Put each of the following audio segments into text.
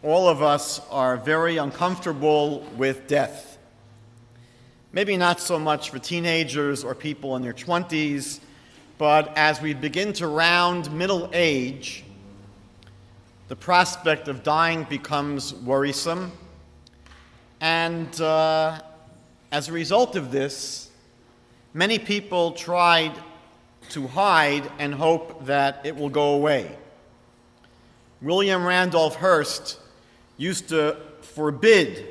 all of us are very uncomfortable with death. Maybe not so much for teenagers or people in their 20s, but as we begin to round middle age, the prospect of dying becomes worrisome. And as a result of this, many people tried to hide and hope that it will go away. William Randolph Hearst used to forbid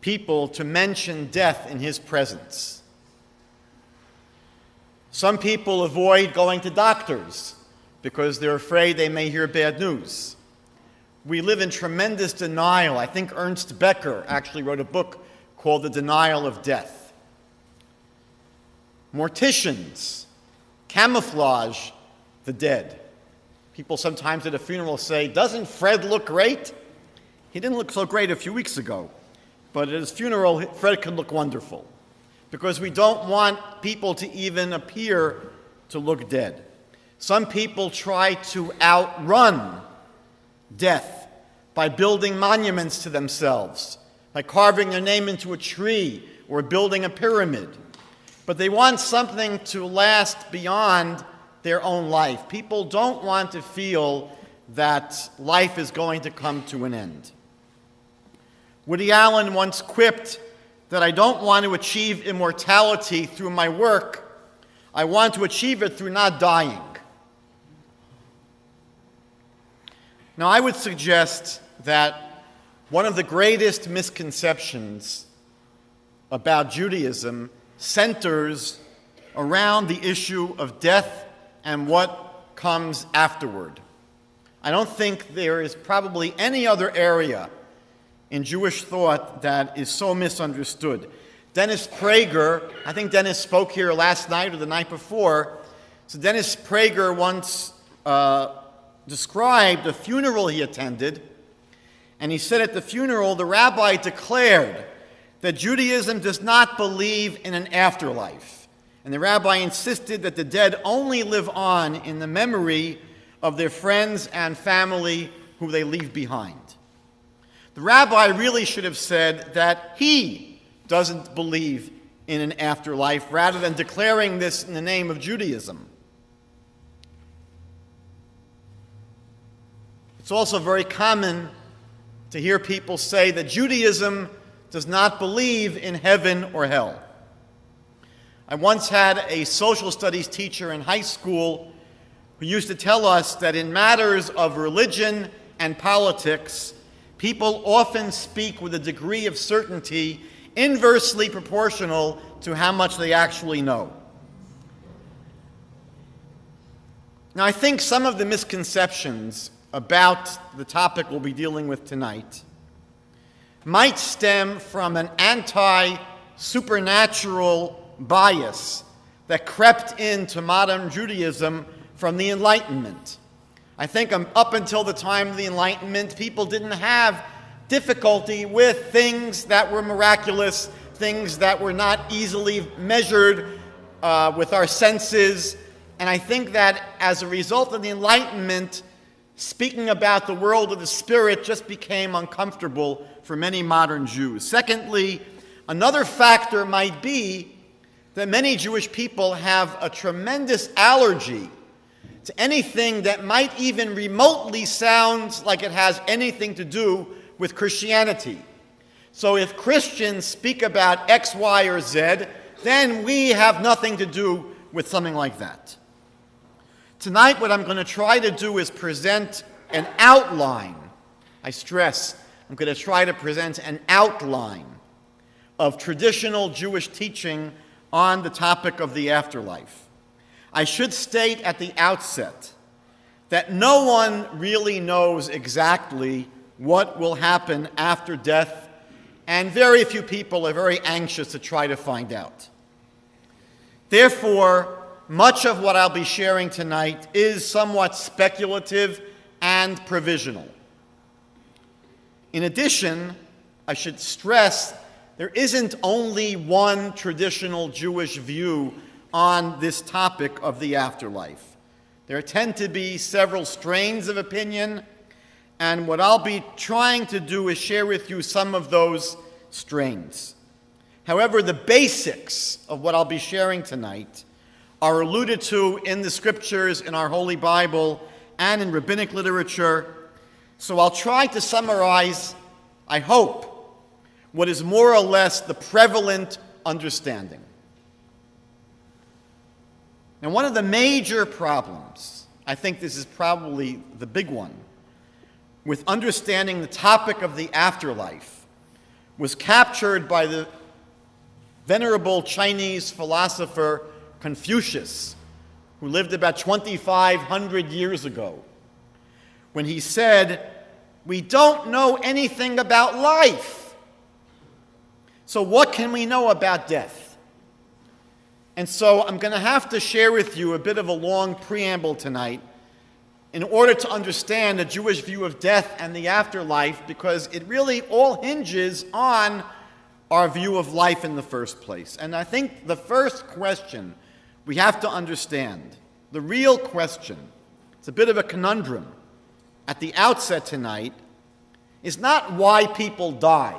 people to mention death in his presence. Some people avoid going to doctors because they're afraid they may hear bad news. We live in tremendous denial. I think Ernst Becker actually wrote a book called The Denial of Death. Morticians camouflage the dead. People sometimes at a funeral say, "Doesn't Fred look great?" He didn't look so great a few weeks ago, but at his funeral, Fred could look wonderful, because we don't want people to even appear to look dead. Some people try to outrun death by building monuments to themselves, by carving their name into a tree or building a pyramid. But they want something to last beyond their own life. People don't want to feel that life is going to come to an end. Woody Allen once quipped that I don't want to achieve immortality through my work. I want to achieve it through not dying. Now, I would suggest that one of the greatest misconceptions about Judaism centers around the issue of death and what comes afterward. I don't think there is probably any other area in Jewish thought that is so misunderstood. Dennis Prager, I think Dennis spoke here last night or the night before. So Dennis Prager once described a funeral he attended, and he said at the funeral, the rabbi declared that Judaism does not believe in an afterlife. And the rabbi insisted that the dead only live on in the memory of their friends and family who they leave behind. The rabbi really should have said that he doesn't believe in an afterlife, rather than declaring this in the name of Judaism. It's also very common to hear people say that Judaism does not believe in heaven or hell. I once had a social studies teacher in high school who used to tell us that in matters of religion and politics, people often speak with a degree of certainty inversely proportional to how much they actually know. Now, I think some of the misconceptions about the topic we'll be dealing with tonight might stem from an anti-supernatural bias that crept into modern Judaism from the Enlightenment. I think up until the time of the Enlightenment, people didn't have difficulty with things that were miraculous, things that were not easily measured with our senses. And I think that as a result of the Enlightenment, speaking about the world of the Spirit just became uncomfortable for many modern Jews. Secondly, another factor might be that many Jewish people have a tremendous allergy to anything that might even remotely sound like it has anything to do with Christianity. So if Christians speak about X, Y, or Z, then we have nothing to do with something like that. Tonight, what I'm going to try to do is present an outline. I stress, I'm going to try to present an outline of traditional Jewish teaching on the topic of the afterlife. I should state at the outset that no one really knows exactly what will happen after death, and very few people are very anxious to try to find out. Therefore, much of what I'll be sharing tonight is somewhat speculative and provisional. In addition, I should stress there isn't only one traditional Jewish view on this topic of the afterlife. There tend to be several strains of opinion, And what I'll be trying to do is share with you some of those strains. However, the basics of what I'll be sharing tonight are alluded to in the scriptures, in our Holy Bible, and in rabbinic literature. So I'll try to summarize, I hope, what is more or less the prevalent understanding. Now, one of the major problems, I think this is probably the big one, with understanding the topic of the afterlife was captured by the venerable Chinese philosopher Confucius, who lived about 2,500 years ago, when he said, "We don't know anything about life, so what can we know about death?" And so I'm going to have to share with you a bit of a long preamble tonight in order to understand the Jewish view of death and the afterlife, because it really all hinges on our view of life in the first place. And I think the first question we have to understand, the real question, it's a bit of a conundrum at the outset tonight, is not why people die,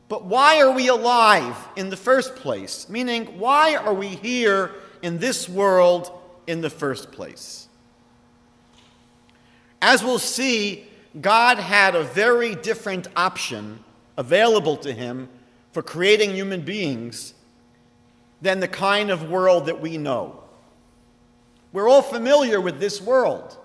but why are we alive in the first place? Meaning, why are we here in this world in the first place? As we'll see, God had a very different option available to him for creating human beings than the kind of world that we know. We're all familiar with this world,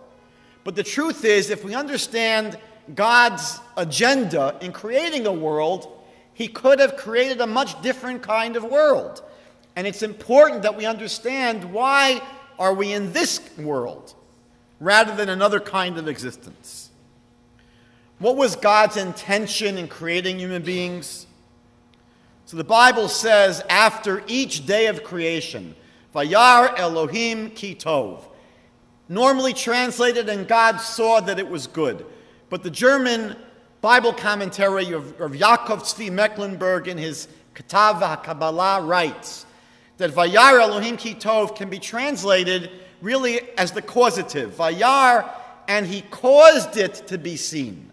but the truth is, if we understand God's agenda in creating a world, he could have created a much different kind of world. And it's important that we understand, why are we in this world rather than another kind of existence? What was God's intention in creating human beings? So the Bible says, after each day of creation, Vayar Elohim ki tov. Normally translated, and God saw that it was good. But the German Bible commentary of Yaakov Tzvi Mecklenburg in his Ketav HaKabbalah writes that Vayar Elohim ki tov can be translated really as the causative. Vayar, and he caused it to be seen.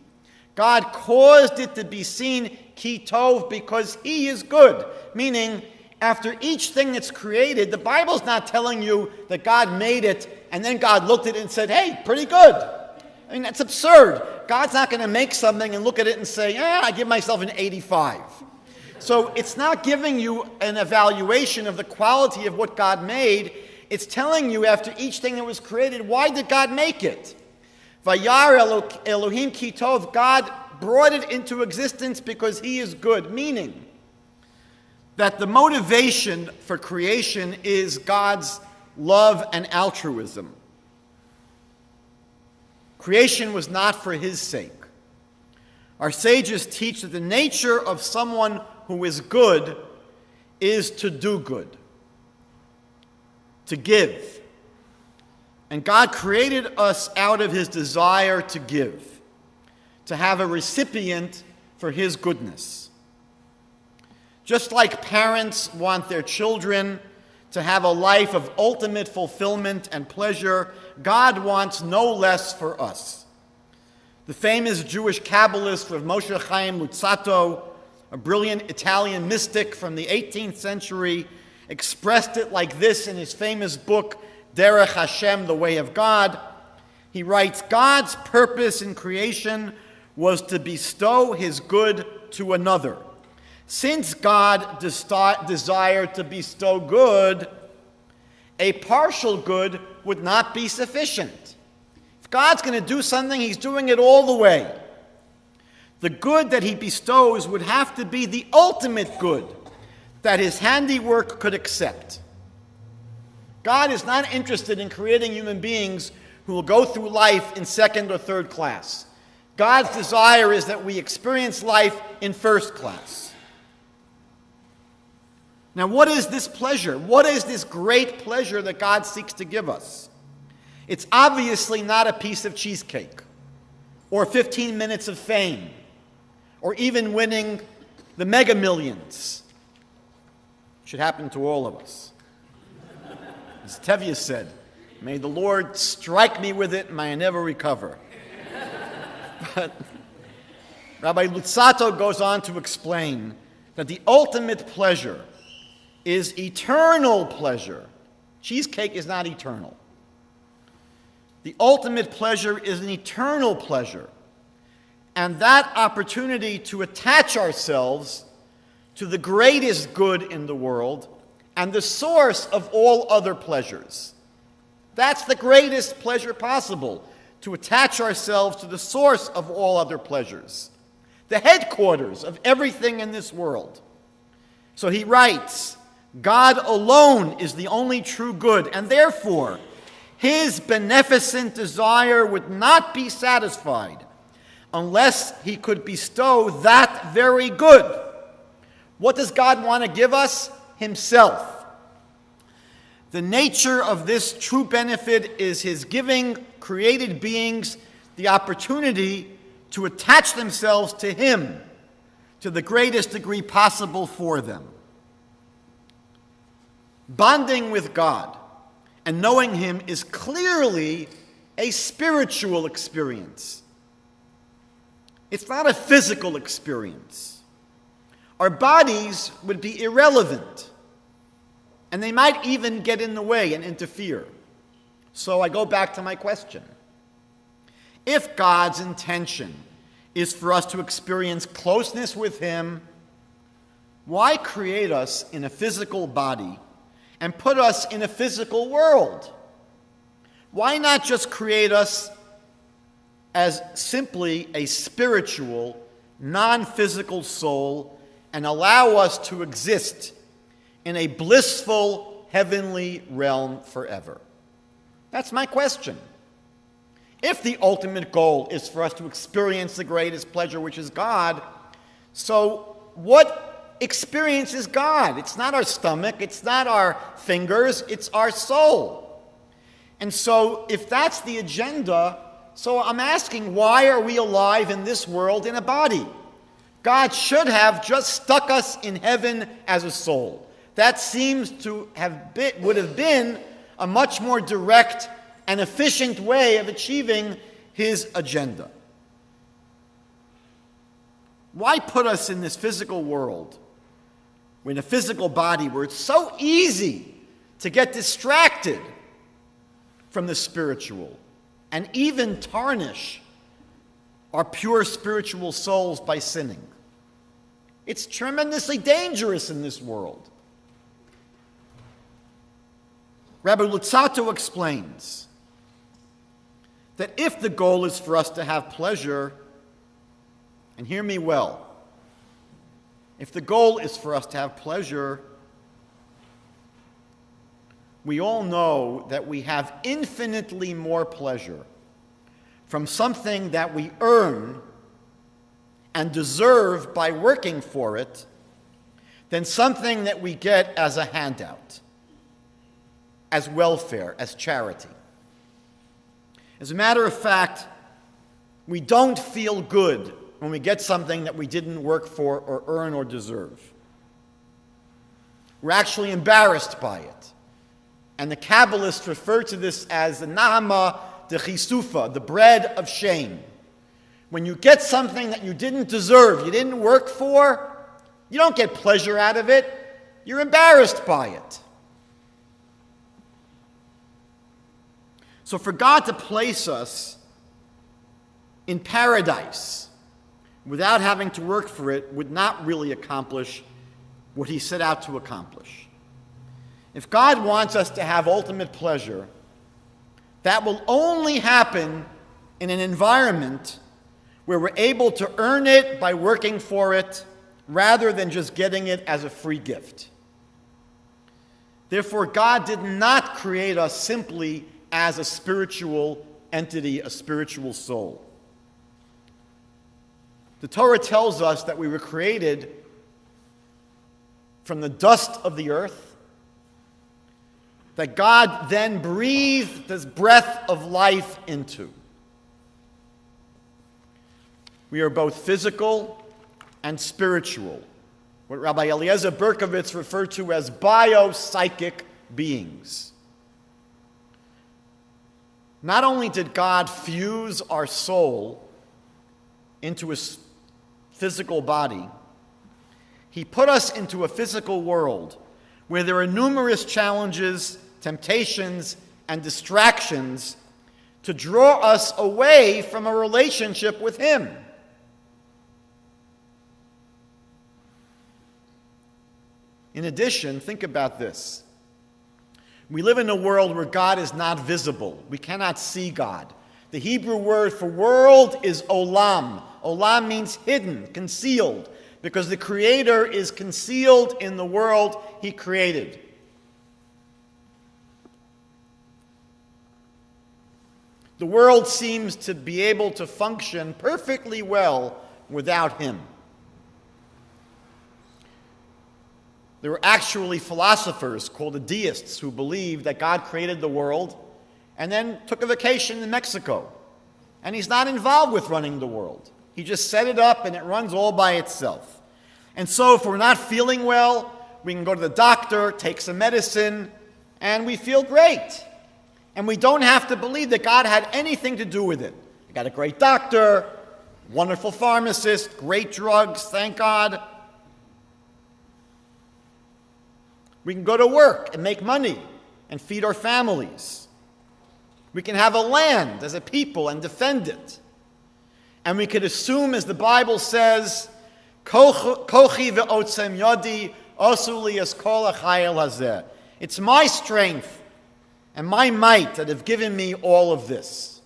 God caused it to be seen, ki tov, because he is good. Meaning, after each thing that's created, the Bible's not telling you that God made it and then God looked at it and said, "Hey, pretty good." I mean, that's absurd. God's not going to make something and look at it and say, "I give myself an 85. So it's not giving you an evaluation of the quality of what God made. It's telling you, after each thing that was created, why did God make it? Vayar Elohim ki tov, God brought it into existence because he is good, meaning that the motivation for creation is God's love and altruism. Creation was not for his sake. Our sages teach that the nature of someone who is good is to do good, to give. And God created us out of his desire to give, to have a recipient for his goodness. Just like parents want their children to have a life of ultimate fulfillment and pleasure, God wants no less for us. The famous Jewish Kabbalist Rav Moshe Chaim Luzzatto, a brilliant Italian mystic from the 18th century, expressed it like this in his famous book, Derech Hashem, The Way of God. He writes, God's purpose in creation was to bestow his good to another. Since God desired to bestow good, a partial good would not be sufficient. If God's going to do something, he's doing it all the way. The good that he bestows would have to be the ultimate good that his handiwork could accept. God is not interested in creating human beings who will go through life in second or third class. God's desire is that we experience life in first class. Now, what is this pleasure? What is this great pleasure that God seeks to give us? It's obviously not a piece of cheesecake, or 15 minutes of fame, or even winning the Mega Millions. It should happen to all of us. As Tevye said, may the Lord strike me with it, may I never recover. But Rabbi Luzzatto goes on to explain that the ultimate pleasure is eternal pleasure. Cheesecake is not eternal. The ultimate pleasure is an eternal pleasure. And that opportunity to attach ourselves to the greatest good in the world and the source of all other pleasures. That's the greatest pleasure possible, to attach ourselves to the source of all other pleasures, the headquarters of everything in this world. So he writes, God alone is the only true good, and therefore his beneficent desire would not be satisfied unless he could bestow that very good. What does God want to give us? Himself. The nature of this true benefit is his giving created beings the opportunity to attach themselves to him to the greatest degree possible for them. Bonding with God and knowing him is clearly a spiritual experience. It's not a physical experience. Our bodies would be irrelevant, and they might even get in the way and interfere. So I go back to my question. If God's intention is for us to experience closeness with him, why create us in a physical body and put us in a physical world? Why not just create us as simply a spiritual, non-physical soul and allow us to exist in a blissful heavenly realm forever? That's my question. If the ultimate goal is for us to experience the greatest pleasure, which is God, so what experience is God? It's not our stomach, it's not our fingers, it's our soul. And so if that's the agenda, so I'm asking, why are we alive in this world in a body? God should have just stuck us in heaven as a soul. That seems to would have been a much more direct and efficient way of achieving his agenda. Why put us in this physical world, in a physical body where it's so easy to get distracted from the spiritual and even tarnish our pure spiritual souls by sinning? It's tremendously dangerous in this world. Rabbi Luzzatto explains that if the goal is for us to have pleasure, and hear me well, if the goal is for us to have pleasure, we all know that we have infinitely more pleasure from something that we earn and deserve by working for it than something that we get as a handout, as welfare, as charity. As a matter of fact, we don't feel good when we get something that we didn't work for or earn or deserve. We're actually embarrassed by it. And the Kabbalists refer to this as the Nahama de Chisufa, the bread of shame. When you get something that you didn't deserve, you didn't work for, you don't get pleasure out of it, you're embarrassed by it. So for God to place us in paradise without having to work for it would not really accomplish what he set out to accomplish. If God wants us to have ultimate pleasure, that will only happen in an environment where we're able to earn it by working for it rather than just getting it as a free gift. Therefore, God did not create us simply as a spiritual entity, a spiritual soul. The Torah tells us that we were created from the dust of the earth, that God then breathed this breath of life into. We are both physical and spiritual, what Rabbi Eliezer Berkovitz referred to as biopsychic beings. Not only did God fuse our soul into his physical body, he put us into a physical world where there are numerous challenges, temptations, and distractions to draw us away from a relationship with him. In addition, think about this. We live in a world where God is not visible. We cannot see God. The Hebrew word for world is olam. Olam means hidden, concealed, because the Creator is concealed in the world he created. The world seems to be able to function perfectly well without him. There were actually philosophers called the deists who believed that God created the world and then took a vacation in Mexico. And he's not involved with running the world. He just set it up and it runs all by itself. And so if we're not feeling well, we can go to the doctor, take some medicine, and we feel great. And we don't have to believe that God had anything to do with it. We got a great doctor, wonderful pharmacist, great drugs, thank God. We can go to work and make money and feed our families. We can have a land as a people and defend it. And we could assume, as the Bible says, Kochi ve'otzem yodi osu li eskol hachayil hazeh. It's my strength and my might that have given me all of this.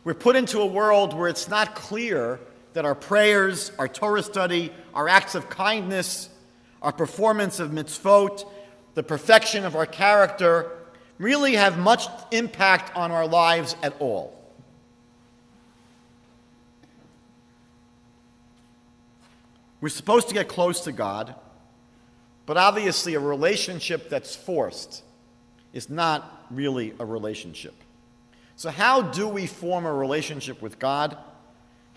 We're put into a world where it's not clear that our prayers, our Torah study, our acts of kindness, our performance of mitzvot, the perfection of our character, really have much impact on our lives at all. We're supposed to get close to God, but obviously a relationship that's forced is not really a relationship. So how do we form a relationship with God?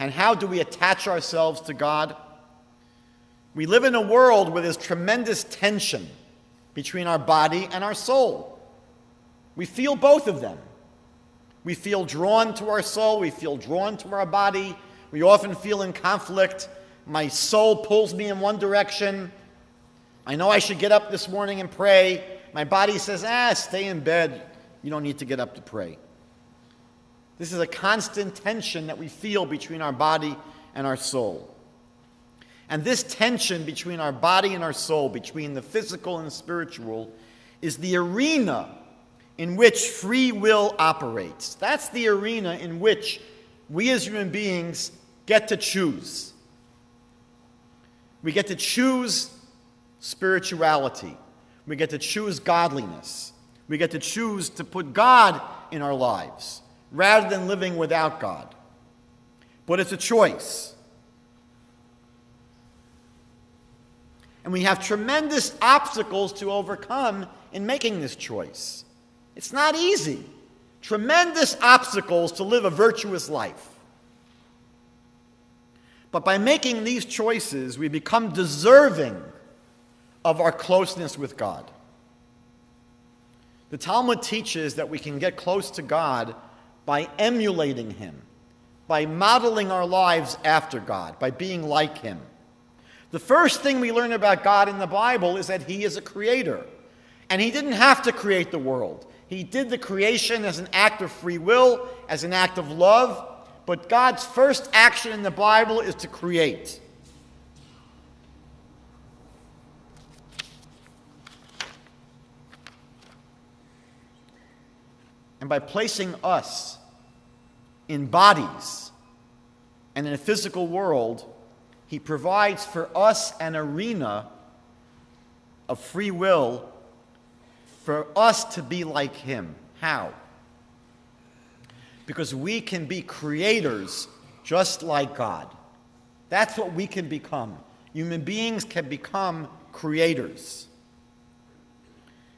And how do we attach ourselves to God? We live in a world where there's tremendous tension between our body and our soul. We feel both of them. We feel drawn to our soul. We feel drawn to our body. We often feel in conflict. My soul pulls me in one direction. I know I should get up this morning and pray. My body says, stay in bed. You don't need to get up to pray. This is a constant tension that we feel between our body and our soul. And this tension between our body and our soul, between the physical and the spiritual, is the arena in which free will operates. That's the arena in which we as human beings get to choose. We get to choose spirituality. We get to choose godliness. We get to choose to put God in our lives, rather than living without God. But it's a choice. And we have tremendous obstacles to overcome in making this choice. It's not easy. Tremendous obstacles to live a virtuous life. But by making these choices, we become deserving of our closeness with God. The Talmud teaches that we can get close to God by emulating him, by modeling our lives after God, by being like him. The first thing we learn about God in the Bible is that he is a creator. And he didn't have to create the world. He did the creation as an act of free will, as an act of love. But God's first action in the Bible is to create. And by placing us in bodies and in a physical world, he provides for us an arena of free will for us to be like him. How? Because we can be creators just like God. That's what we can become. Human beings can become creators.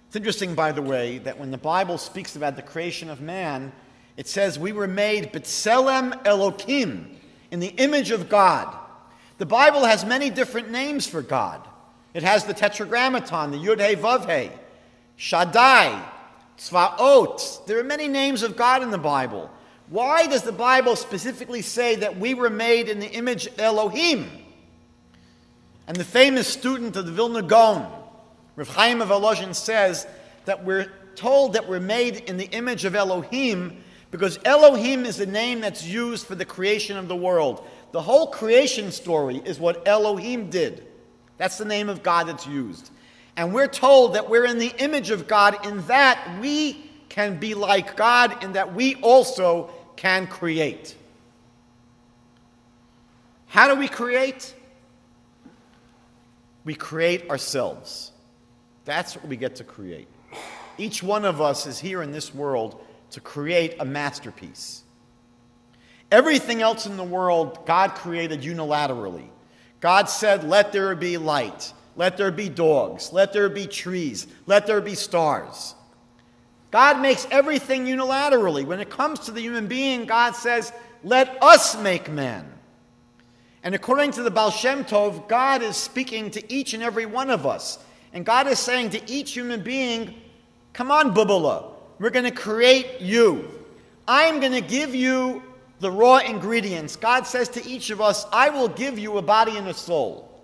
It's interesting, by the way, that when the Bible speaks about the creation of man, it says we were made B'Tselem Elokim, in the image of God. The Bible has many different names for God. It has the Tetragrammaton, the Yud-Heh Vav-Heh, Shaddai, Tzvaot. There are many names of God in the Bible. Why does the Bible specifically say that we were made in the image of Elohim? And the famous student of the Vilna Gaon, Rav Chaim of Volozhin, says that we're told that we're made in the image of Elohim because Elohim is the name that's used for the creation of the world. The whole creation story is what Elohim did. That's the name of God that's used. And we're told that we're in the image of God in that we can be like God, in that we also can create. How do we create? We create ourselves. That's what we get to create. Each one of us is here in this world to create a masterpiece. Everything else in the world, God created unilaterally. God said, let there be light, let there be dogs, let there be trees, let there be stars. God makes everything unilaterally. When it comes to the human being, God says, let us make man. And according to the Baal Shem Tov, God is speaking to each and every one of us. And God is saying to each human being, come on, Bubala, we're going to create you. I'm going to give you the raw ingredients. God says to each of us, I will give you a body and a soul.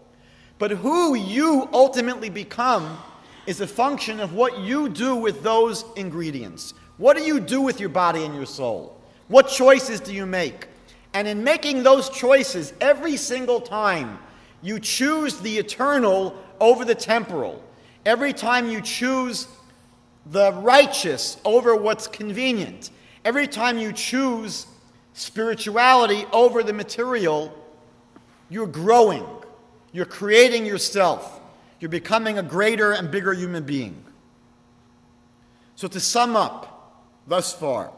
But who you ultimately become is a function of what you do with those ingredients. What do you do with your body and your soul? What choices do you make? And in making those choices, every single time you choose the eternal over the temporal, every time you choose the righteous over what's convenient, every time you choose spirituality over the material, you're growing. You're creating yourself. You're becoming a greater and bigger human being. So to sum up thus far,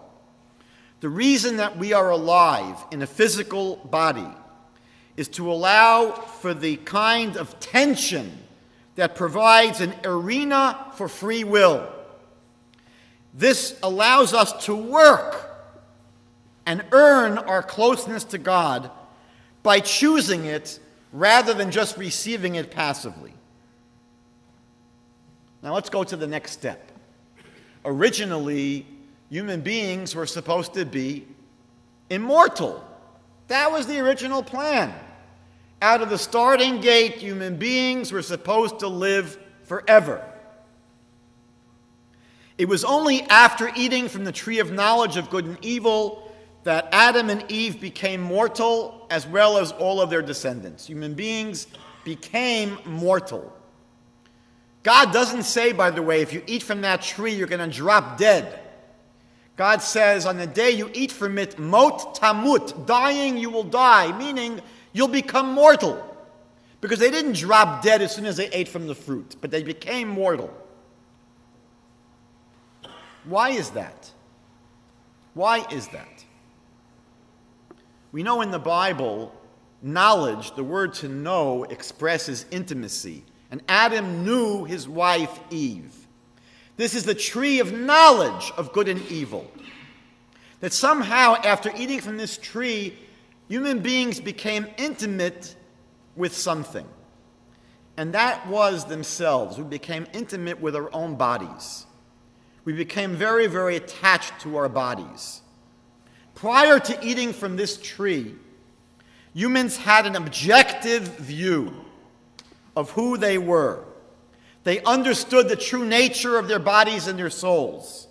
the reason that we are alive in a physical body is to allow for the kind of tension that provides an arena for free will. This allows us to work and earn our closeness to God by choosing it rather than just receiving it passively. Now let's go to the next step. Originally, human beings were supposed to be immortal. That was the original plan. Out of the starting gate, human beings were supposed to live forever. It was only after eating from the tree of knowledge of good and evil that Adam and Eve became mortal, as well as all of their descendants. Human beings became mortal. God doesn't say, by the way, if you eat from that tree, you're going to drop dead. God says, on the day you eat from it, mot tamut, dying you will die, meaning you'll become mortal. Because they didn't drop dead as soon as they ate from the fruit, but they became mortal. Why is that? Why is that? We know in the Bible, knowledge, the word to know, expresses intimacy. And Adam knew his wife Eve. This is the tree of knowledge of good and evil. That somehow, after eating from this tree, human beings became intimate with something. And that was themselves. We became intimate with our own bodies. We became very, very attached to our bodies. Prior to eating from this tree, humans had an objective view of who they were. They understood the true nature of their bodies and their souls.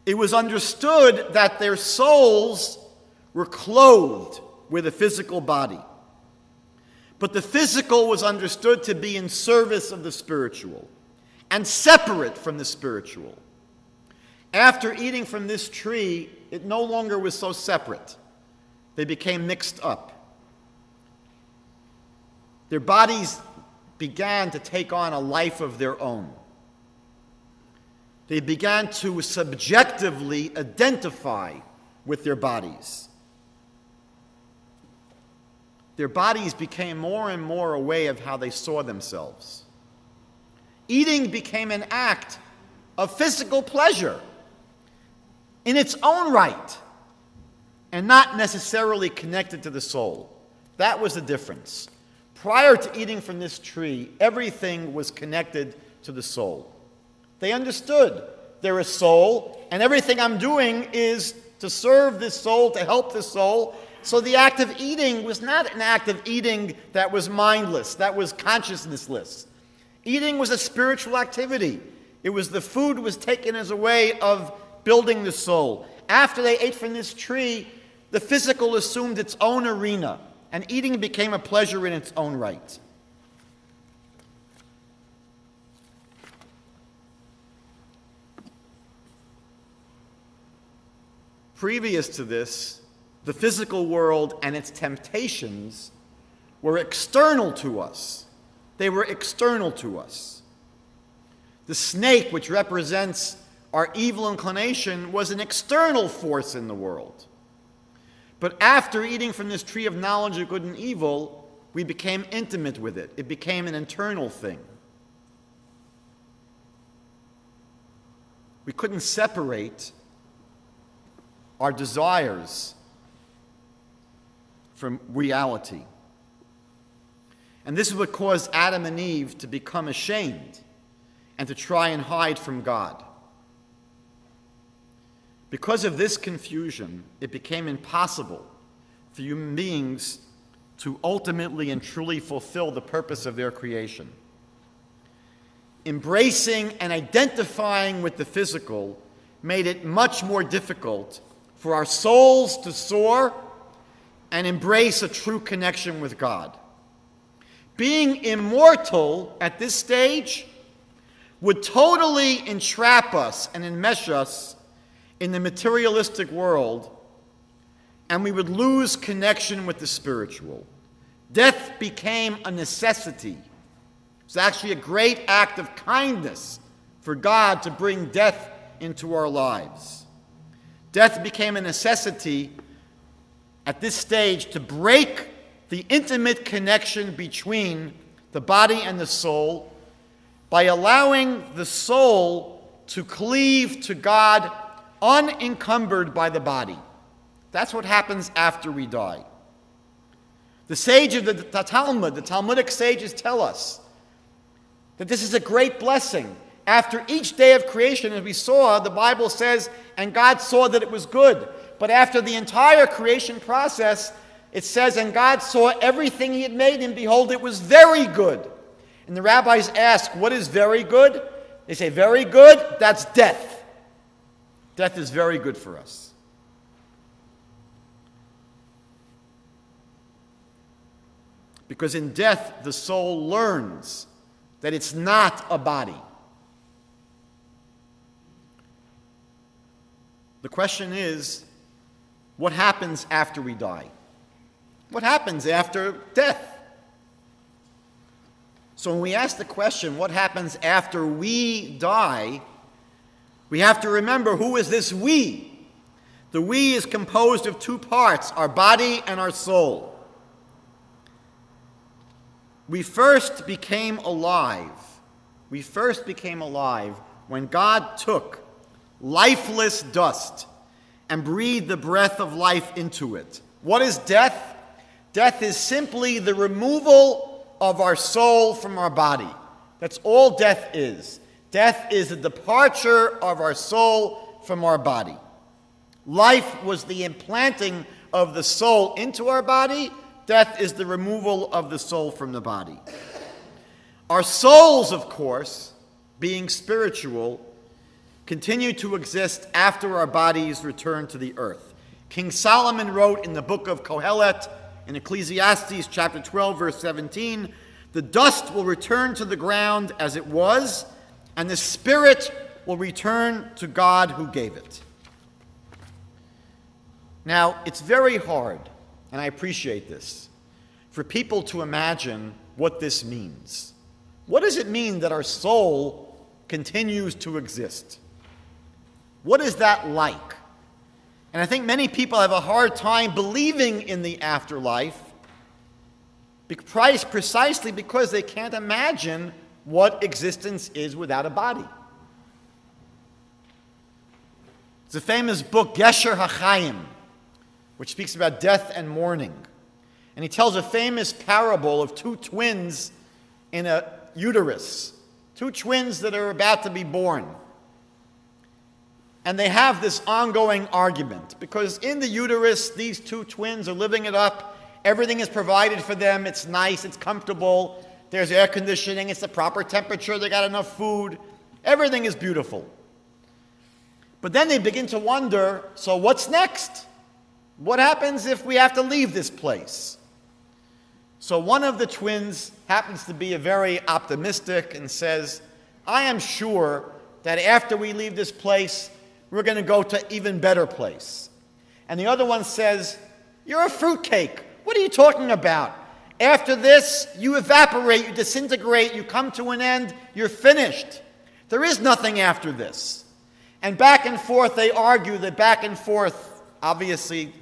It was understood that their souls were clothed with a physical body. But the physical was understood to be in service of the spiritual and separate from the spiritual. After eating from this tree, it no longer was so separate. They became mixed up. Their bodies began to take on a life of their own. They began to subjectively identify with their bodies. Their bodies became more and more a way of how they saw themselves. Eating became an act of physical pleasure in its own right and not necessarily connected to the soul. That was the difference. Prior to eating from this tree, everything was connected to the soul. They understood they're a soul, and everything I'm doing is to serve this soul, to help this soul. So the act of eating was not an act of eating that was mindless, that was consciousnessless. Eating was a spiritual activity. It was the food was taken as a way of building the soul. After they ate from this tree, the physical assumed its own arena, and eating became a pleasure in its own right. Previous to this, the physical world and its temptations were external to us. They were external to us. The snake, which represents our evil inclination, was an external force in the world. But after eating from this tree of knowledge of good and evil, we became intimate with it. It became an internal thing. We couldn't separate our desires from reality. And this is what caused Adam and Eve to become ashamed and to try and hide from God. Because of this confusion, it became impossible for human beings to ultimately and truly fulfill the purpose of their creation. Embracing and identifying with the physical made it much more difficult for our souls to soar and embrace a true connection with God. Being immortal at this stage would totally entrap us and enmesh us in the materialistic world, and we would lose connection with the spiritual. Death became a necessity. It's actually a great act of kindness for God to bring death into our lives. Death became a necessity at this stage to break the intimate connection between the body and the soul by allowing the soul to cleave to God unencumbered by the body. That's what happens after we die. The sage of the Talmud, the Talmudic sages tell us that this is a great blessing. After each day of creation, as we saw, the Bible says, and God saw that it was good. But after the entire creation process, it says, and God saw everything he had made, and behold, it was very good. And the rabbis ask, what is very good? They say, very good, that's death. Death is very good for us. Because in death, the soul learns that it's not a body. The question is, what happens after we die? What happens after death? So when we ask the question, what happens after we die, we have to remember, who is this we? The we is composed of two parts, our body and our soul. We first became alive. We first became alive when God took lifeless dust and breathed the breath of life into it. What is death? Death is simply the removal of our soul from our body. That's all death is. Death is the departure of our soul from our body. Life was the implanting of the soul into our body. Death is the removal of the soul from the body. Our souls, of course, being spiritual, continue to exist after our bodies return to the earth. King Solomon wrote in the book of Kohelet, in Ecclesiastes chapter 12, verse 17, the dust will return to the ground as it was, and the spirit will return to God who gave it. Now, it's very hard, and I appreciate this, for people to imagine what this means. What does it mean that our soul continues to exist? What is that like? And I think many people have a hard time believing in the afterlife precisely because they can't imagine what existence is without a body. It's a famous book, Gesher HaChaim, which speaks about death and mourning. And he tells a famous parable of two twins in a uterus, two twins that are about to be born. And they have this ongoing argument because in the uterus, these two twins are living it up. Everything is provided for them. It's nice. It's comfortable. There's air conditioning. It's the proper temperature. They got enough food. Everything is beautiful. But then they begin to wonder, so what's next? What happens if we have to leave this place? So one of the twins happens to be a very optimistic and says, I am sure that after we leave this place, we're going to go to even better place. And the other one says, you're a fruitcake. What are you talking about? After this, you evaporate, you disintegrate, you come to an end, you're finished. There is nothing after this. And back and forth, they argue that back and forth, obviously,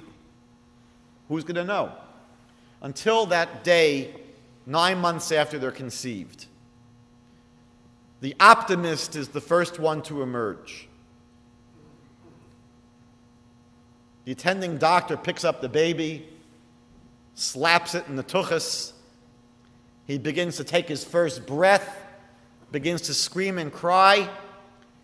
who's going to know? Until that day, 9 months after they're conceived. The optimist is the first one to emerge. The attending doctor picks up the baby, slaps it in the tuchus. He begins to take his first breath, begins to scream and cry,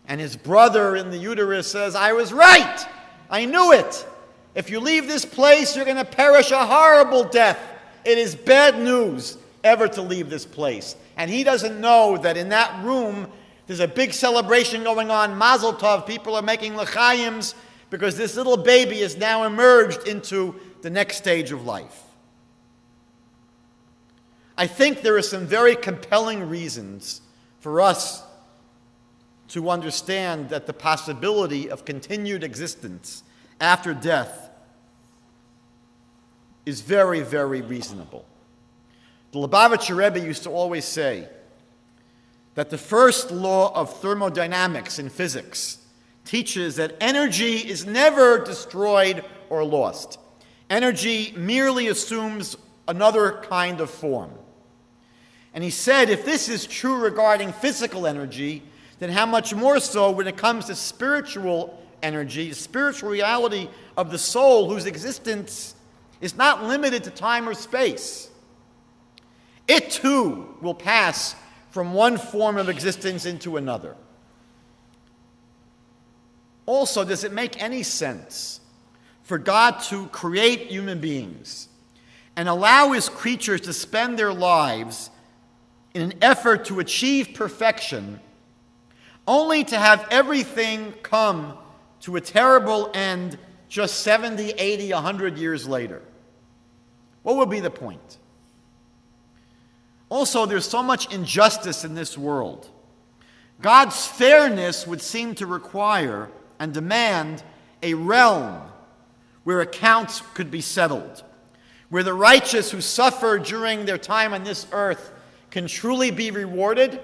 and his brother in the uterus says, I was right! I knew it! If you leave this place, you're going to perish a horrible death. It is bad news ever to leave this place. And he doesn't know that in that room, there's a big celebration going on, Mazel Tov, people are making l'chaims, because this little baby is now emerged into the next stage of life. I think there are some very compelling reasons for us to understand that the possibility of continued existence after death is very, very reasonable. The Lubavitcher Rebbe used to always say that the first law of thermodynamics in physics teaches that energy is never destroyed or lost. Energy merely assumes another kind of form. And he said, if this is true regarding physical energy, then how much more so when it comes to spiritual energy, spiritual reality of the soul whose existence is not limited to time or space. It too will pass from one form of existence into another. Also, does it make any sense for God to create human beings and allow his creatures to spend their lives in an effort to achieve perfection, only to have everything come to a terrible end just 70, 80, 100 years later? What would be the point? Also, there's so much injustice in this world. God's fairness would seem to require and demand a realm where accounts could be settled, where the righteous who suffer during their time on this earth can truly be rewarded,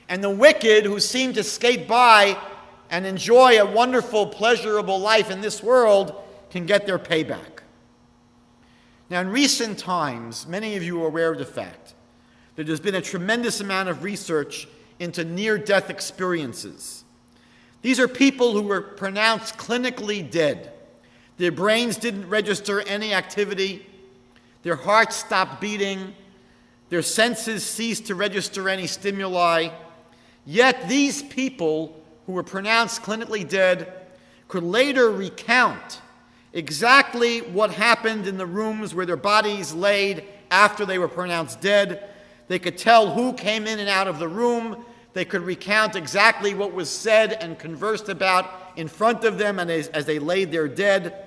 and the wicked who seem to skate by and enjoy a wonderful, pleasurable life in this world can get their payback. Now, in recent times, many of you are aware of the fact that there's been a tremendous amount of research into near-death experiences. These are people who were pronounced clinically dead. Their brains didn't register any activity. Their hearts stopped beating. Their senses ceased to register any stimuli. Yet these people who were pronounced clinically dead could later recount exactly what happened in the rooms where their bodies laid after they were pronounced dead. They could tell who came in and out of the room. They could recount exactly what was said and conversed about in front of them and as they laid there dead.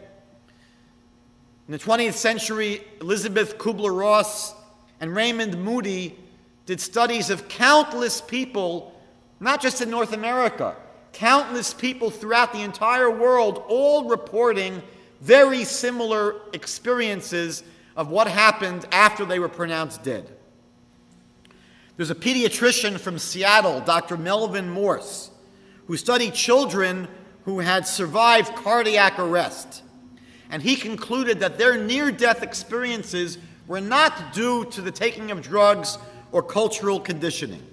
In the 20th century, Elizabeth Kubler-Ross and Raymond Moody did studies of countless people, not just in North America, countless people throughout the entire world, all reporting very similar experiences of what happened after they were pronounced dead. There's a pediatrician from Seattle, Dr. Melvin Morse, who studied children who had survived cardiac arrest. And he concluded that their near-death experiences were not due to the taking of drugs or cultural conditioning.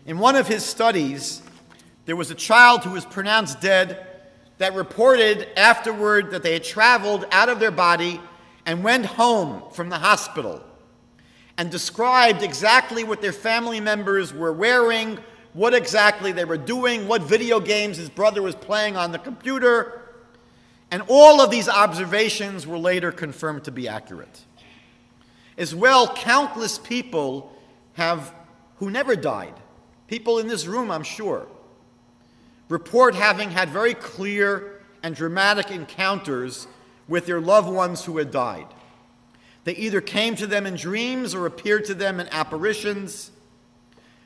In one of his studies, there was a child who was pronounced dead that reported afterward that they had traveled out of their body and went home from the hospital and described exactly what their family members were wearing, what exactly they were doing, what video games his brother was playing on the computer. And all of these observations were later confirmed to be accurate. As well, countless people who never died, people in this room, I'm sure, report having had very clear and dramatic encounters with their loved ones who had died. They either came to them in dreams or appeared to them in apparitions.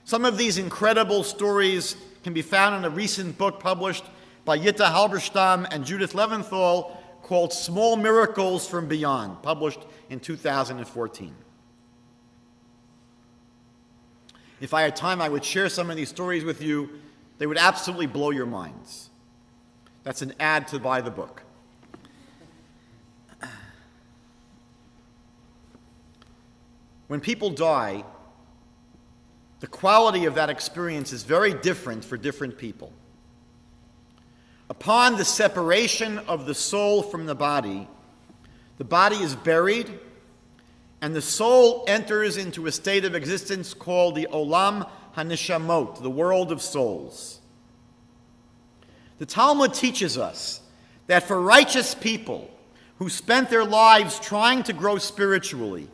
Some of these incredible stories can be found in a recent book published by Yitta Halberstam and Judith Leventhal called Small Miracles from Beyond, published in 2014. If I had time, I would share some of these stories with you. They would absolutely blow your minds. That's an ad to buy the book. When people die, the quality of that experience is very different for different people. Upon the separation of the soul from the body is buried, and the soul enters into a state of existence called the Olam HaNeshamot, the world of souls. The Talmud teaches us that for righteous people who spent their lives trying to grow spiritually,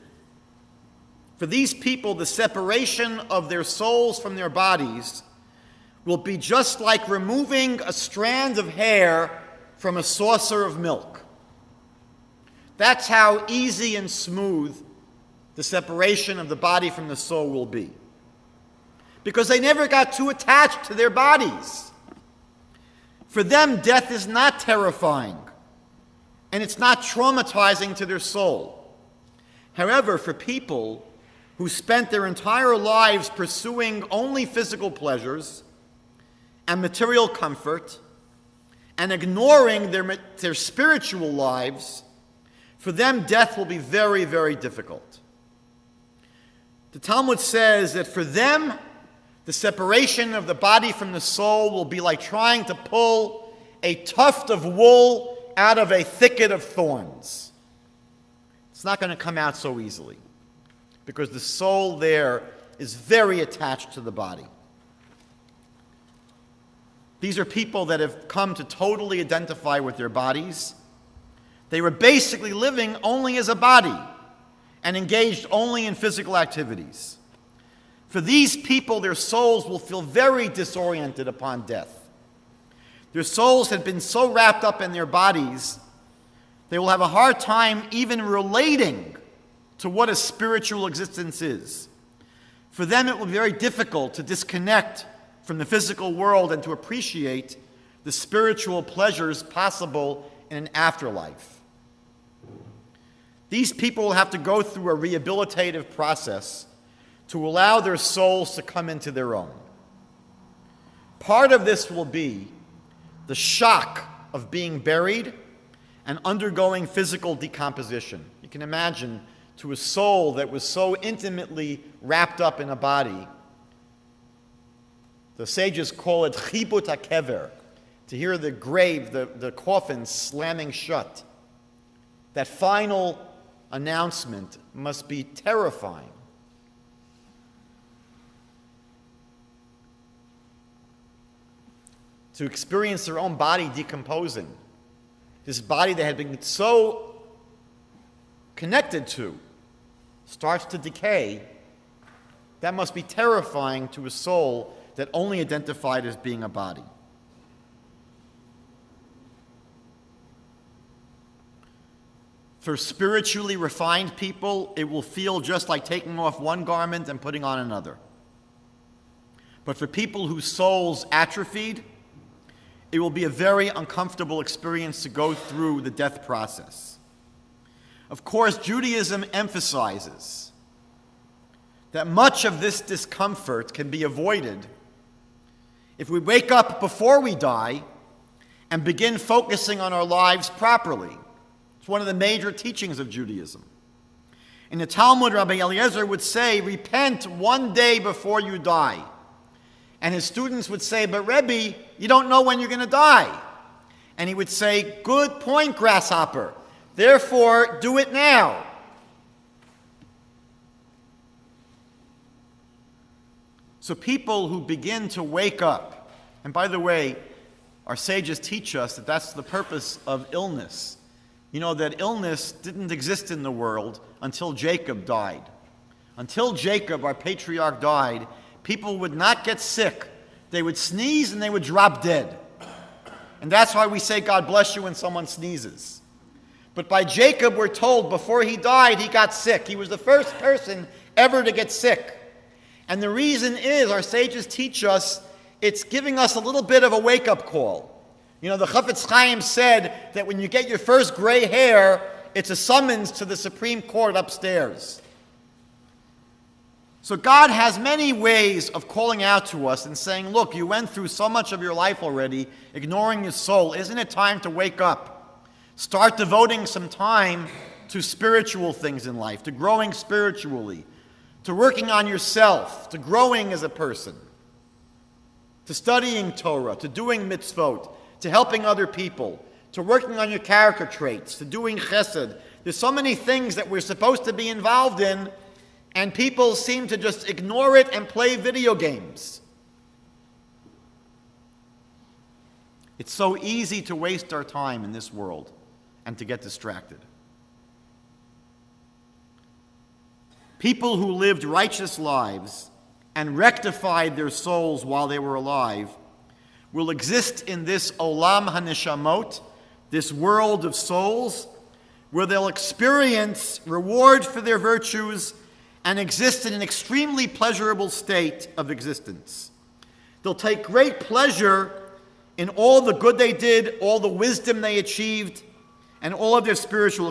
for these people, the separation of their souls from their bodies will be just like removing a strand of hair from a saucer of milk. That's how easy and smooth the separation of the body from the soul will be. Because they never got too attached to their bodies. For them, death is not terrifying, and it's not traumatizing to their soul. However, for people who spent their entire lives pursuing only physical pleasures and material comfort and ignoring their spiritual lives, for them death will be very, very difficult. The Talmud says that for them, the separation of the body from the soul will be like trying to pull a tuft of wool out of a thicket of thorns. It's not going to come out so easily, because the soul there is very attached to the body. These are people that have come to totally identify with their bodies. They were basically living only as a body and engaged only in physical activities. For these people, their souls will feel very disoriented upon death. Their souls have been so wrapped up in their bodies, they will have a hard time even relating to what a spiritual existence is. For them, it will be very difficult to disconnect from the physical world and to appreciate the spiritual pleasures possible in an afterlife. These people will have to go through a rehabilitative process to allow their souls to come into their own. Part of this will be the shock of being buried and undergoing physical decomposition. You can imagine, to a soul that was so intimately wrapped up in a body, the sages call it chibut hakever, to hear the grave, the coffin slamming shut. That final announcement must be terrifying. To experience their own body decomposing, this body that had been so connected to starts to decay, that must be terrifying to a soul that only identified as being a body. For spiritually refined people, it will feel just like taking off one garment and putting on another. But for people whose souls atrophied, it will be a very uncomfortable experience to go through the death process. Of course, Judaism emphasizes that much of this discomfort can be avoided if we wake up before we die and begin focusing on our lives properly. It's one of the major teachings of Judaism. In the Talmud, Rabbi Eliezer would say, repent one day before you die. And his students would say, but Rebbe, you don't know when you're going to die. And he would say, good point, grasshopper. Therefore, do it now. So people who begin to wake up, and by the way, our sages teach us that that's the purpose of illness. You know that illness didn't exist in the world until Jacob died. Until Jacob, our patriarch, died, people would not get sick. They would sneeze and they would drop dead. And that's why we say God bless you when someone sneezes. But by Jacob, we're told before he died, he got sick. He was the first person ever to get sick. And the reason is, our sages teach us, it's giving us a little bit of a wake-up call. You know, the Chafetz Chaim said that when you get your first gray hair, it's a summons to the Supreme Court upstairs. So God has many ways of calling out to us and saying, look, you went through so much of your life already, ignoring your soul. Isn't it time to wake up? Start devoting some time to spiritual things in life, to growing spiritually, to working on yourself, to growing as a person, to studying Torah, to doing mitzvot, to helping other people, to working on your character traits, to doing chesed. There's so many things that we're supposed to be involved in, and people seem to just ignore it and play video games. It's so easy to waste our time in this world and to get distracted. People who lived righteous lives and rectified their souls while they were alive will exist in this olam haneshamot, this world of souls, where they'll experience reward for their virtues and exist in an extremely pleasurable state of existence. They'll take great pleasure in all the good they did, all the wisdom they achieved, and all of their spiritual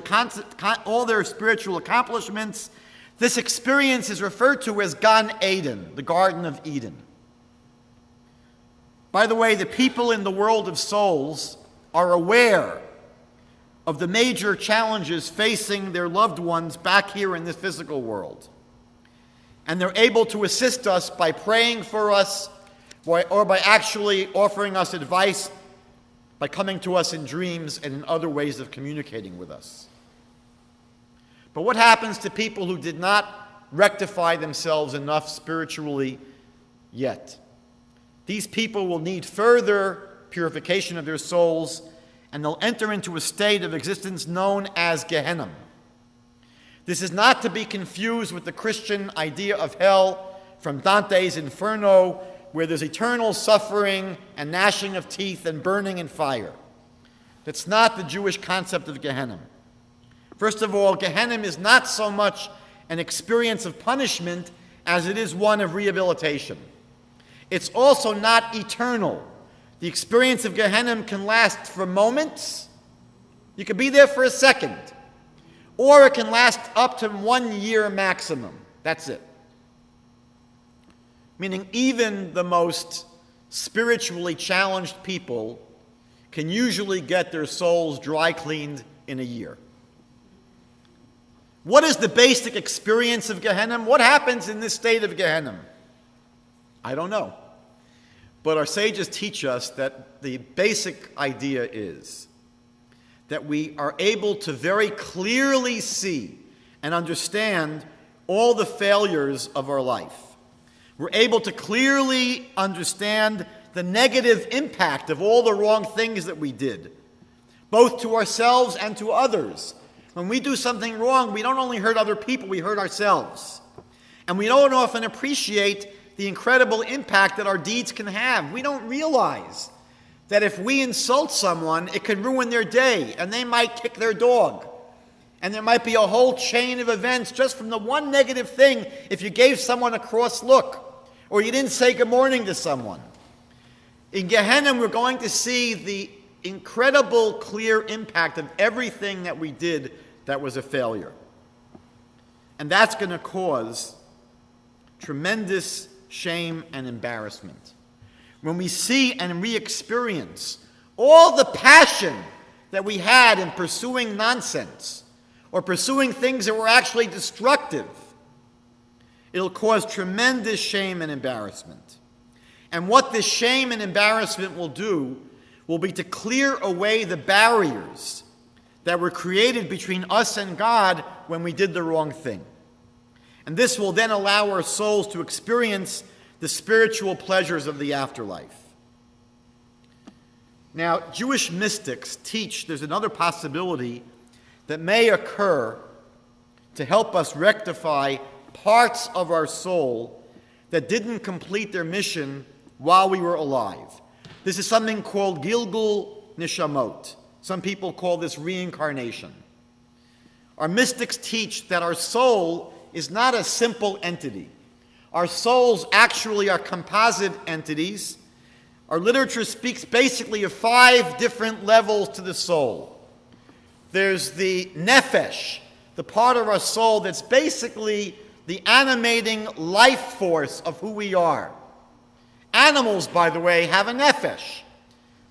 accomplishments. This experience is referred to as Gan Eden, the Garden of Eden. By the way, the people in the world of souls are aware of the major challenges facing their loved ones back here in this physical world. And they're able to assist us by praying for us or by actually offering us advice by coming to us in dreams and in other ways of communicating with us. But what happens to people who did not rectify themselves enough spiritually yet? These people will need further purification of their souls, and they'll enter into a state of existence known as Gehenna. This is not to be confused with the Christian idea of hell from Dante's Inferno, where there's eternal suffering and gnashing of teeth and burning in fire. That's not the Jewish concept of Gehenna. First of all, Gehenna is not so much an experience of punishment as it is one of rehabilitation. It's also not eternal. The experience of Gehenna can last for moments. You could be there for a second. Or it can last up to 1 year maximum. That's it. Meaning even the most spiritually challenged people can usually get their souls dry cleaned in a year. What is the basic experience of Gehenna? What happens in this state of Gehenna? I don't know. But our sages teach us that the basic idea is that we are able to very clearly see and understand all the failures of our life. We're able to clearly understand the negative impact of all the wrong things that we did, both to ourselves and to others. When we do something wrong, we don't only hurt other people, we hurt ourselves. And we don't often appreciate the incredible impact that our deeds can have. We don't realize that if we insult someone, it can ruin their day, and they might kick their dog. And there might be a whole chain of events just from the one negative thing if you gave someone a cross look, or you didn't say good morning to someone. In Gehenna, we're going to see the incredible, clear impact of everything that we did that was a failure. And that's going to cause tremendous shame and embarrassment. When we see and re-experience all the passion that we had in pursuing nonsense or pursuing things that were actually destructive, it'll cause tremendous shame and embarrassment. And what this shame and embarrassment will do will be to clear away the barriers that were created between us and God when we did the wrong thing. And this will then allow our souls to experience the spiritual pleasures of the afterlife. Now, Jewish mystics teach there's another possibility that may occur to help us rectify parts of our soul that didn't complete their mission while we were alive. This is something called Gilgul Nishamot. Some people call this reincarnation. Our mystics teach that our soul is not a simple entity. Our souls actually are composite entities. Our literature speaks basically of 5 different levels to the soul. There's the nefesh, the part of our soul that's basically the animating life force of who we are. Animals, by the way, have a nefesh.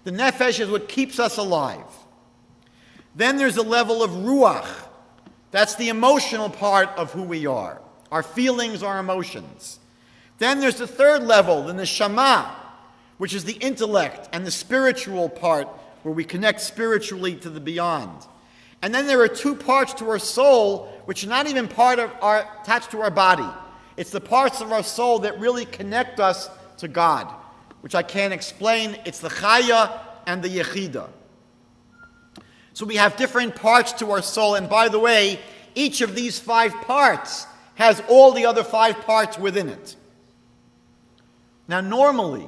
The nefesh is what keeps us alive. Then there's a level of ruach. That's the emotional part of who we are. Our feelings, our emotions. Then there's the third level, the neshama, which is the intellect and the spiritual part where we connect spiritually to the beyond. And then there are 2 parts to our soul which are not even attached to our body. It's the parts of our soul that really connect us to God, which I can't explain. It's the chaya and the yechida. So we have different parts to our soul, and by the way, each of these 5 parts has all the other 5 parts within it. Now normally,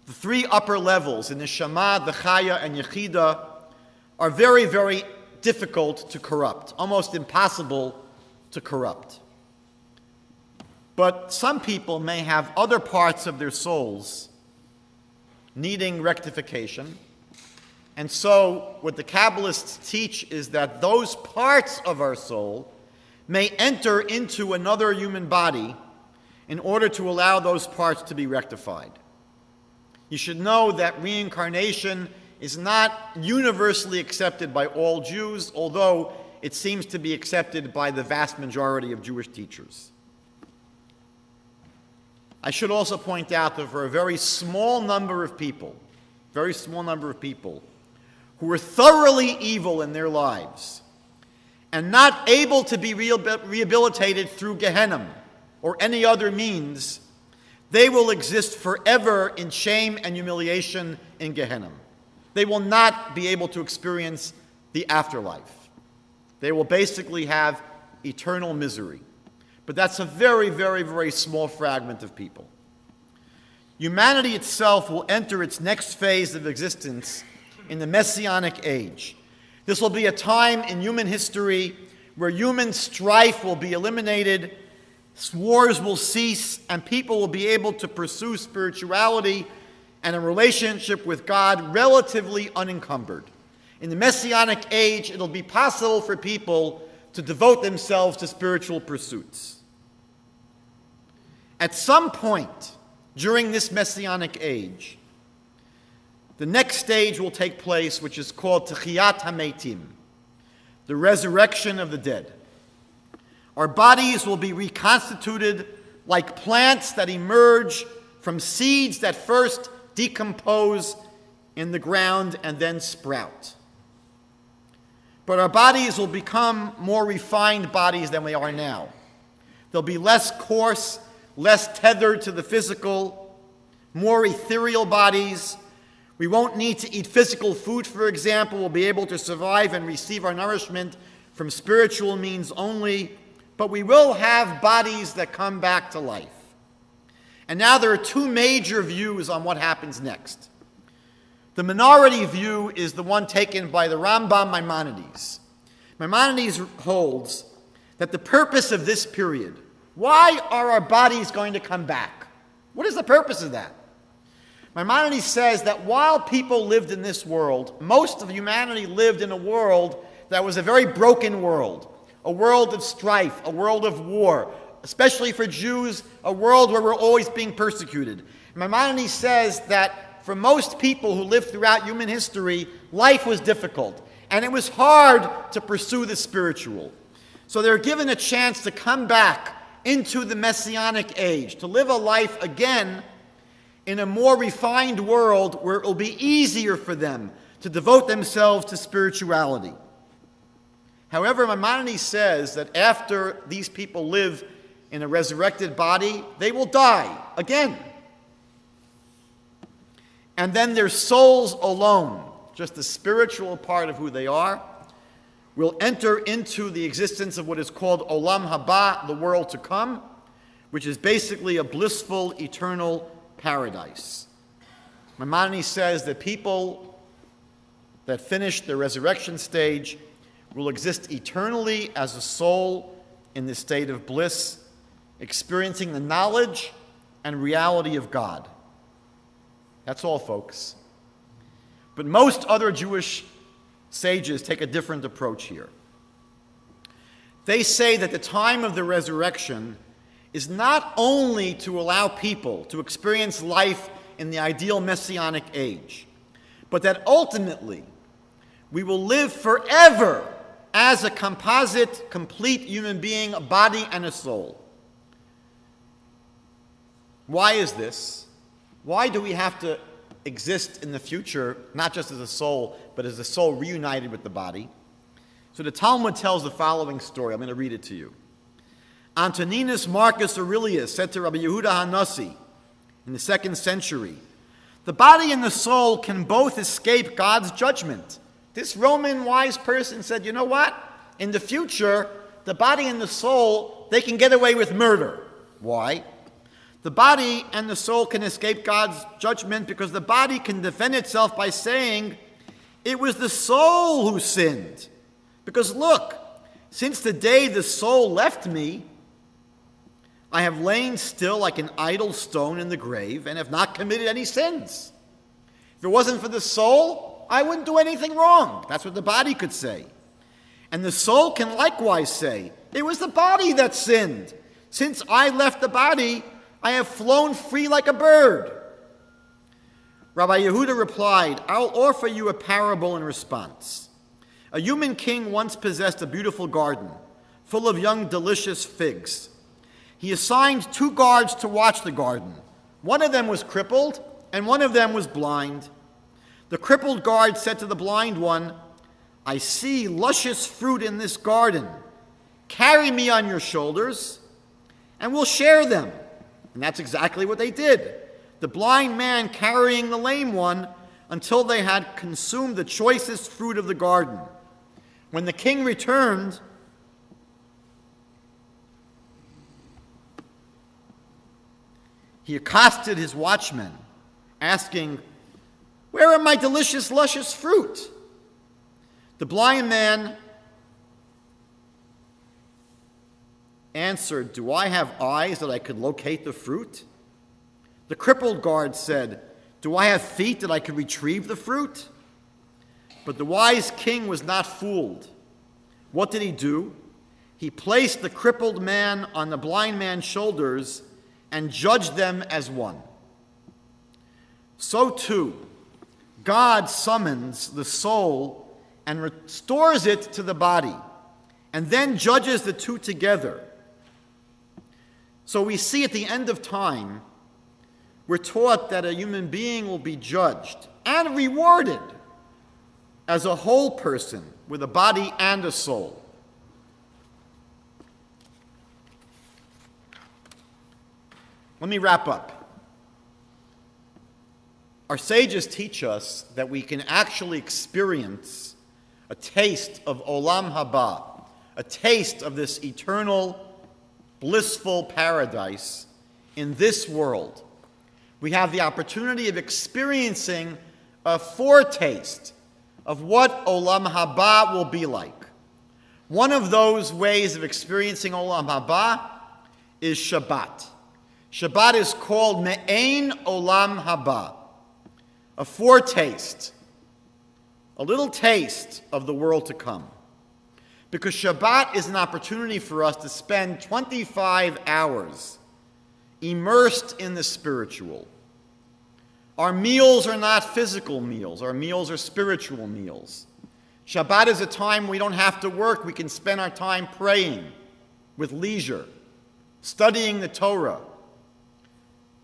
the 3 upper levels, in the neshama, the chaya, and yechida, are very, very difficult to corrupt, almost impossible to corrupt. But some people may have other parts of their souls needing rectification. And so what the Kabbalists teach is that those parts of our soul may enter into another human body in order to allow those parts to be rectified. You should know that reincarnation is not universally accepted by all Jews, although it seems to be accepted by the vast majority of Jewish teachers. I should also point out that for a very small number of people who are thoroughly evil in their lives and not able to be rehabilitated through Gehenna or any other means, they will exist forever in shame and humiliation in Gehenna. They will not be able to experience the afterlife. They will basically have eternal misery. But that's a very, very, very small fragment of people. Humanity itself will enter its next phase of existence in the Messianic age. This will be a time in human history where human strife will be eliminated, wars will cease, and people will be able to pursue spirituality and a relationship with God relatively unencumbered. In the Messianic age, it'll be possible for people to devote themselves to spiritual pursuits. At some point during this Messianic age, the next stage will take place, which is called Techiyat HaMeitim, the resurrection of the dead. Our bodies will be reconstituted like plants that emerge from seeds that first decompose in the ground and then sprout. But our bodies will become more refined bodies than we are now. They'll be less coarse, less tethered to the physical, more ethereal bodies. We won't need to eat physical food, for example. We'll be able to survive and receive our nourishment from spiritual means only. But we will have bodies that come back to life. And now there are 2 major views on what happens next. The minority view is the one taken by the Rambam Maimonides. Maimonides holds that the purpose of this period, why are our bodies going to come back? What is the purpose of that? Maimonides says that while people lived in this world, most of humanity lived in a world that was a very broken world, a world of strife, a world of war, especially for Jews, a world where we're always being persecuted. Maimonides says that for most people who lived throughout human history, life was difficult, and it was hard to pursue the spiritual. So they're given a chance to come back into the Messianic age, to live a life again in a more refined world where it will be easier for them to devote themselves to spirituality. However, Maimonides says that after these people live in a resurrected body, they will die again. And then their souls alone, just the spiritual part of who they are, will enter into the existence of what is called Olam Haba, the world to come, which is basically a blissful, eternal paradise. Maimonides says that people that finish the resurrection stage will exist eternally as a soul in the state of bliss, experiencing the knowledge and reality of God. That's all, folks. But most other Jewish sages take a different approach here. They say that the time of the resurrection is not only to allow people to experience life in the ideal messianic age, but that ultimately we will live forever as a composite, complete human being, a body and a soul. Why is this? Why do we have to exist in the future, not just as a soul, but as a soul reunited with the body? So the Talmud tells the following story. I'm going to read it to you. Antoninus Marcus Aurelius said to Rabbi Yehuda HaNasi in the 2nd century, the body and the soul can both escape God's judgment. This Roman wise person said, you know what? In the future, the body and the soul, they can get away with murder. Why? The body and the soul can escape God's judgment because the body can defend itself by saying, it was the soul who sinned. Because look, since the day the soul left me, I have lain still like an idle stone in the grave and have not committed any sins. If it wasn't for the soul, I wouldn't do anything wrong. That's what the body could say. And the soul can likewise say, it was the body that sinned. Since I left the body, I have flown free like a bird. Rabbi Yehuda replied, I'll offer you a parable in response. A human king once possessed a beautiful garden full of young, delicious figs. He assigned 2 guards to watch the garden. One of them was crippled, and one of them was blind. The crippled guard said to the blind one, I see luscious fruit in this garden. Carry me on your shoulders, and we'll share them. And that's exactly what they did. The blind man carrying the lame one until they had consumed the choicest fruit of the garden. When the king returned, he accosted his watchmen, asking, where are my delicious, luscious fruit? The blind man answered, do I have eyes that I could locate the fruit? The crippled guard said, do I have feet that I could retrieve the fruit? But the wise king was not fooled. What did he do? He placed the crippled man on the blind man's shoulders and judged them as one. So too, God summons the soul and restores it to the body, and then judges the two together. So we see at the end of time, we're taught that a human being will be judged and rewarded as a whole person with a body and a soul. Let me wrap up. Our sages teach us that we can actually experience a taste of Olam Haba, a taste of this eternal, blissful paradise in this world. We have the opportunity of experiencing a foretaste of what Olam Haba will be like. One of those ways of experiencing Olam Haba is Shabbat. Shabbat is called Me'ein Olam Haba, a foretaste, a little taste of the world to come. Because Shabbat is an opportunity for us to spend 25 hours immersed in the spiritual. Our meals are not physical meals. Our meals are spiritual meals. Shabbat is a time we don't have to work. We can spend our time praying with leisure, studying the Torah,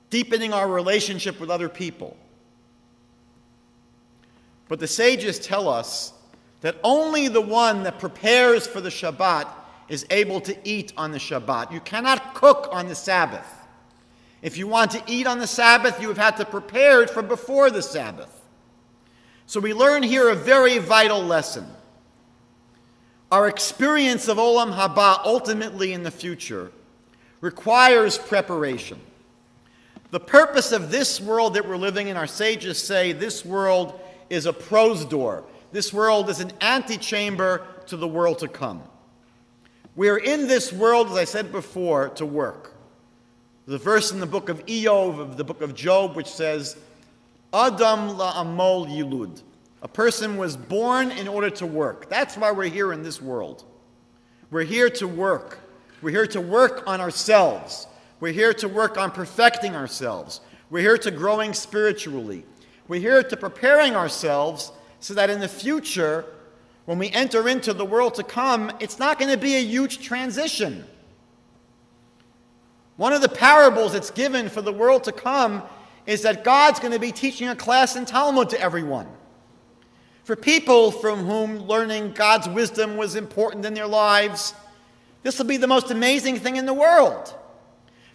deepening our relationship with other people. But the sages tell us that only the one that prepares for the Shabbat is able to eat on the Shabbat. You cannot cook on the Sabbath. If you want to eat on the Sabbath, you have had to prepare it from before the Sabbath. So we learn here a very vital lesson. Our experience of Olam Haba, ultimately in the future, requires preparation. The purpose of this world that we're living in, our sages say, this world is a prose door. This world is an antechamber to the world to come. We are in this world, as I said before, to work. There's a verse in the book of Iyov, of the book of Job, which says, Adam la'amol yilud. A person was born in order to work. That's why we're here in this world. We're here to work. We're here to work on ourselves. We're here to work on perfecting ourselves. We're here to growing spiritually. We're here to preparing ourselves so that in the future, when we enter into the world to come, it's not going to be a huge transition. One of the parables that's given for the world to come is that God's going to be teaching a class in Talmud to everyone. For people from whom learning God's wisdom was important in their lives, this will be the most amazing thing in the world.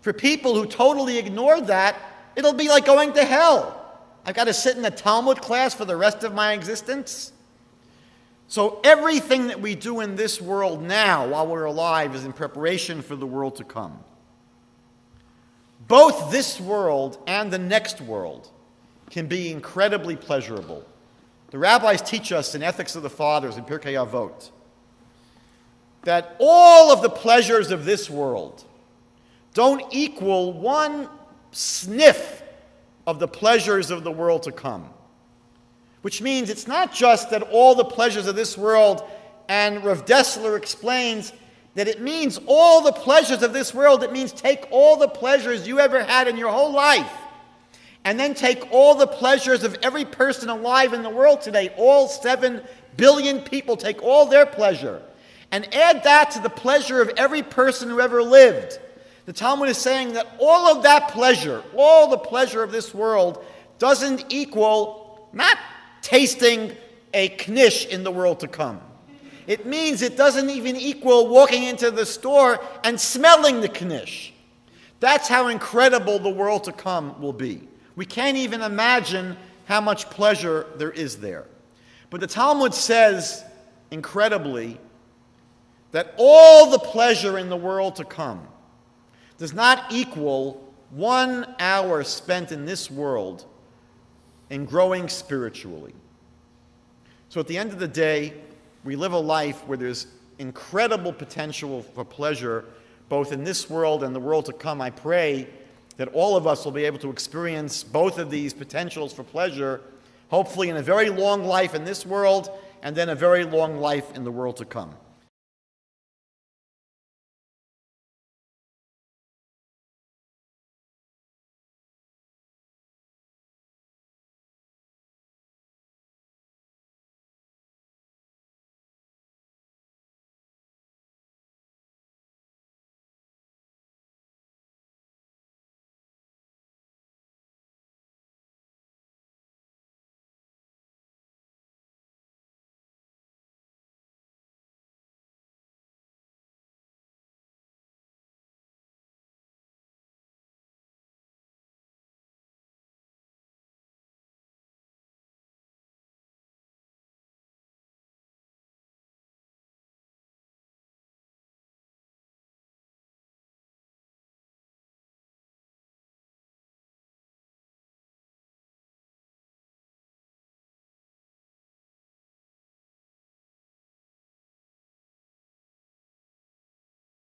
For people who totally ignored that, it'll be like going to hell. I've got to sit in a Talmud class for the rest of my existence. So everything that we do in this world now, while we're alive, is in preparation for the world to come. Both this world and the next world can be incredibly pleasurable. The rabbis teach us in Ethics of the Fathers, in Pirkei Avot, that all of the pleasures of this world don't equal one sniff of the pleasures of the world to come. Which means it's not just that all the pleasures of this world, and Rav Dessler explains that it means all the pleasures of this world. It means take all the pleasures you ever had in your whole life, and then take all the pleasures of every person alive in the world today, all 7 billion people, take all their pleasure, and add that to the pleasure of every person who ever lived. The Talmud is saying that all of that pleasure, all the pleasure of this world, doesn't equal not tasting a knish in the world to come. It means it doesn't even equal walking into the store and smelling the knish. That's how incredible the world to come will be. We can't even imagine how much pleasure there is there. But the Talmud says, incredibly, that all the pleasure in the world to come does not equal 1 hour spent in this world in growing spiritually. So at the end of the day, we live a life where there's incredible potential for pleasure, both in this world and the world to come. I pray that all of us will be able to experience both of these potentials for pleasure, hopefully in a very long life in this world, and then a very long life in the world to come.